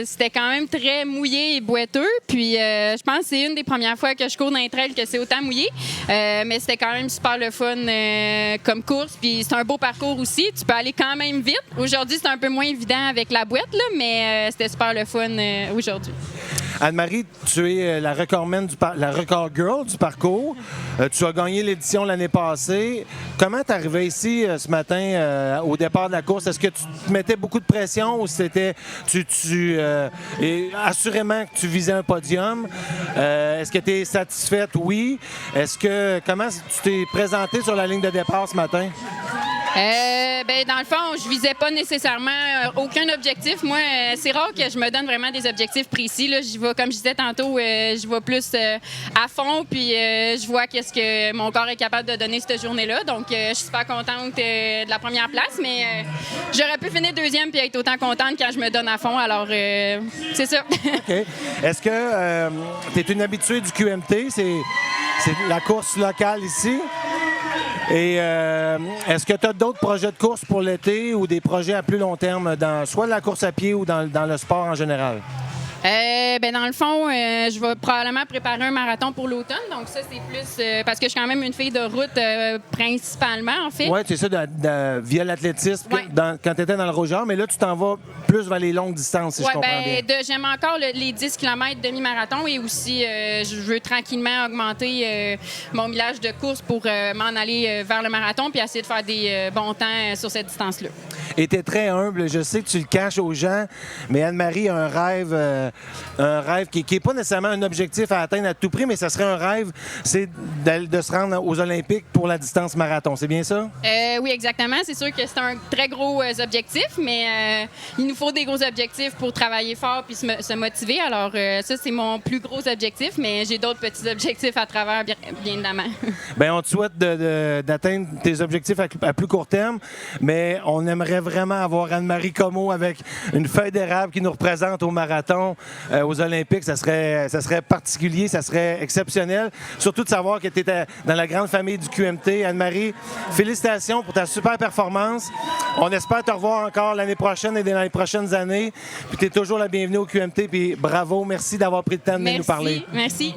C'était quand même très mouillé et boiteux. Puis je pense que c'est une des premières fois que je cours dans les trails que c'est autant mouillé. Mais c'était quand même super le fun comme course. Puis c'est un beau parcours aussi. Tu peux aller quand même vite. Aujourd'hui, c'est un peu moins évident avec la boîte, là, mais c'était super le fun aujourd'hui. Anne-Marie, tu es la recordman la record girl du parcours. Tu as gagné l'édition l'année passée. Comment tu arrivais ici ce matin au départ de la course? Est-ce que tu te mettais beaucoup de pression ou c'était et assurément que tu visais un podium? Est-ce que tu es satisfaite? Oui. Comment tu t'es présentée sur la ligne de départ ce matin? Dans le fond, je visais pas nécessairement aucun objectif. Moi, c'est rare que je me donne vraiment des objectifs précis. Là, j'y vais, comme je disais tantôt, je vais plus à fond, puis je vois qu'est-ce que mon corps est capable de donner cette journée-là. Donc, je suis super contente de la première place, mais j'aurais pu finir deuxième puis être autant contente quand je me donne à fond. Alors, c'est ça. OK. Est-ce que tu es une habituée du QMT? C'est la course locale ici. Et est-ce que tu as d'autres projets de course pour l'été ou des projets à plus long terme, soit la course à pied ou dans le sport en général? Dans le fond, je vais probablement préparer un marathon pour l'automne. Donc ça, c'est plus parce que je suis quand même une fille de route principalement, en fait. Oui, c'est ça, via l'athlétisme Ouais. quand tu étais dans le Rougeard. Mais là, tu t'en vas plus vers les longues distances, si je comprends bien. J'aime encore les 10 km demi-marathon et aussi, je veux tranquillement augmenter mon millage de course pour m'en aller vers le marathon puis essayer de faire des bons temps sur cette distance-là. Et tu es très humble. Je sais que tu le caches aux gens, mais Anne-Marie a un rêve qui n'est pas nécessairement un objectif à atteindre à tout prix, mais ça serait un rêve, c'est de se rendre aux Olympiques pour la distance marathon. C'est bien ça? Oui, exactement. C'est sûr que c'est un très gros objectif, mais il nous faut des gros objectifs pour travailler fort puis se motiver. Alors, ça, c'est mon plus gros objectif, mais j'ai d'autres petits objectifs à travers, bien évidemment. Bien, on te souhaite d'atteindre tes objectifs à plus court terme, mais on aimerait vraiment avoir Anne-Marie Comeau avec une feuille d'érable qui nous représente au marathon, aux Olympiques. Ça serait particulier, ça serait exceptionnel. Surtout de savoir que tu étais dans la grande famille du QMT. Anne-Marie, félicitations pour ta super performance. On espère te revoir encore l'année prochaine et dans les prochaines années. Puis tu es toujours la bienvenue au QMT. Puis bravo, merci d'avoir pris le temps de venir nous parler. Merci.